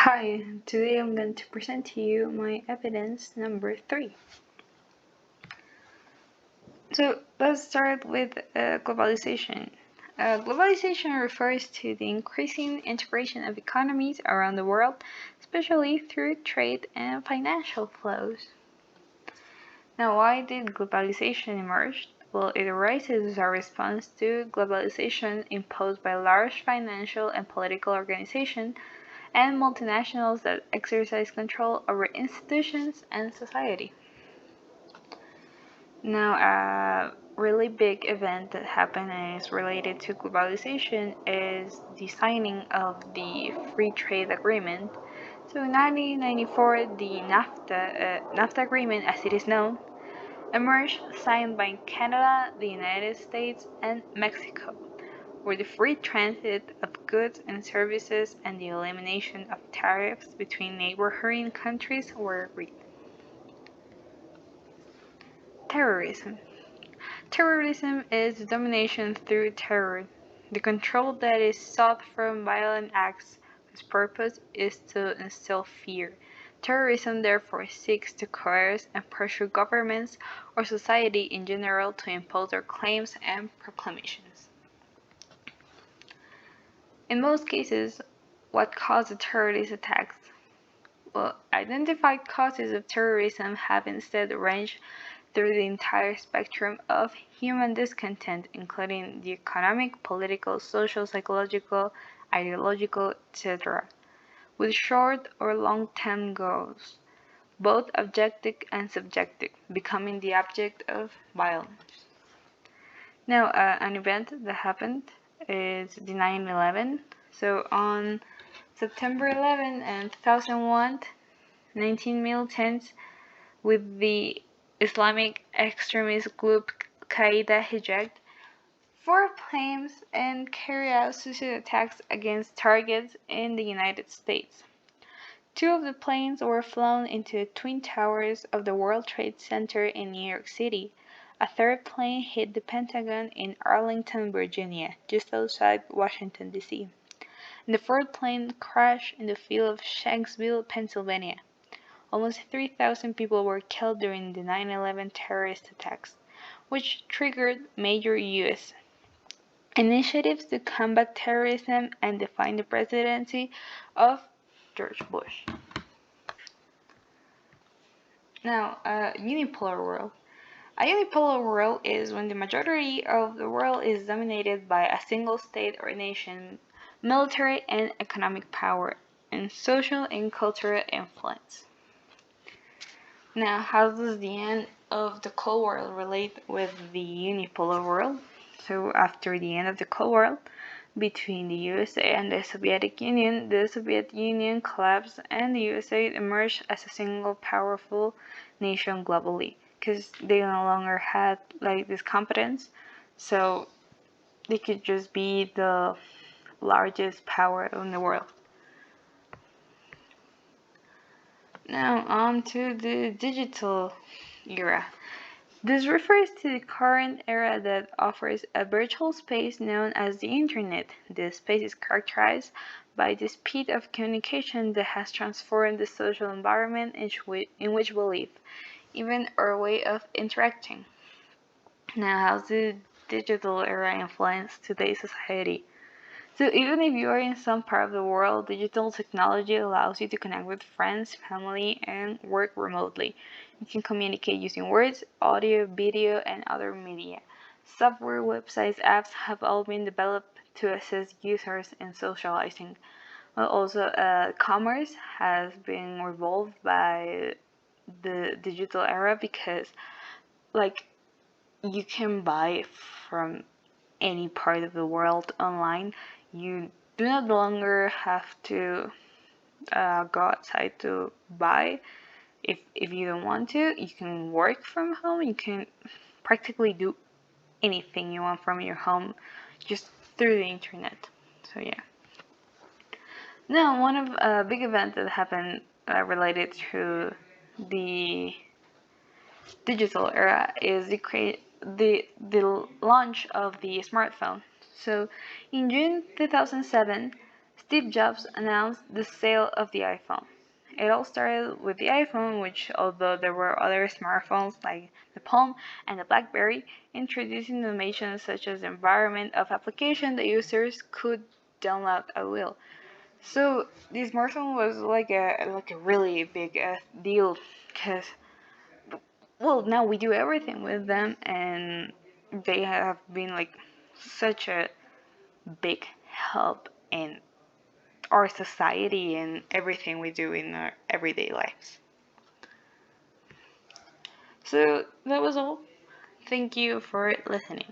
Hi, today I'm going to present to you my evidence number 3. So let's start with globalization. Globalization refers to the increasing integration of economies around the world, especially through trade and financial flows. Now, why did globalization emerge? Well, it arises as a response to globalization imposed by large financial and political organizations and multinationals that exercise control over institutions and society. Now, a really big event that happened and is related to globalization is the signing of the Free Trade Agreement. So, in 1994, the NAFTA agreement, as it is known, emerged, signed by Canada, the United States, and Mexico, where the free transit of goods and services and the elimination of tariffs between neighboring countries were agreed. Terrorism. Terrorism is domination through terror, the control that is sought from violent acts whose purpose is to instill fear. Terrorism therefore seeks to coerce and pressure governments or society in general to impose their claims and proclamations. In most cases, what caused the terrorist attacks? Well, identified causes of terrorism have instead ranged through the entire spectrum of human discontent, including the economic, political, social, psychological, ideological, etc., with short or long-term goals, both objective and subjective, becoming the object of violence. Now, an event that happened is the 9/11. So on September 11 2001, 19 militants with the Islamic extremist group Qaeda hijacked 4 planes and carried out suicide attacks against targets in the United States. 2 of the planes were flown into the Twin Towers of the World Trade Center in New York City. A third plane hit the Pentagon in Arlington, Virginia, just outside Washington, D.C. And the fourth plane crashed in the field of Shanksville, Pennsylvania. Almost 3,000 people were killed during the 9/11 terrorist attacks, which triggered major U.S. initiatives to combat terrorism and define the presidency of George Bush. Now, a unipolar world. A unipolar world is when the majority of the world is dominated by a single state or nation, military and economic power, and social and cultural influence. Now, how does the end of the Cold War relate with the unipolar world? So, after the end of the Cold War between the USA and the Soviet Union collapsed and the USA emerged as a single powerful nation globally because they no longer had like this competence, so they could just be the largest power in the world. Now on to the digital era. This refers to the current era that offers a virtual space known as the Internet. This space is characterized by the speed of communication that has transformed the social environment in which we live, even our way of interacting. Now, how's the digital era influence today's society? So even if you are in some part of the world, digital technology allows you to connect with friends, family, and work remotely. You can communicate using words, audio, video, and other media. Software, websites, apps have all been developed to assist users in socializing. Well, also, commerce has been revolved by the digital era because, like, you can buy from any part of the world online. You do not longer have to go outside to buy. If you don't want to, you can work from home. You can practically do anything you want from your home just through the internet. So yeah. Now, one of a big event that happened related to the digital era is the launch of the smartphone. So in June 2007, Steve Jobs announced the sale of the iPhone. It all started with the iPhone, which, although there were other smartphones like the Palm and the BlackBerry, introduced innovations such as the environment of application that users could download at will. So this smartphone was like a really big deal because, well, now we do everything with them, and they have been like such a big help in our society and everything we do in our everyday lives. So that was all. Thank you for listening.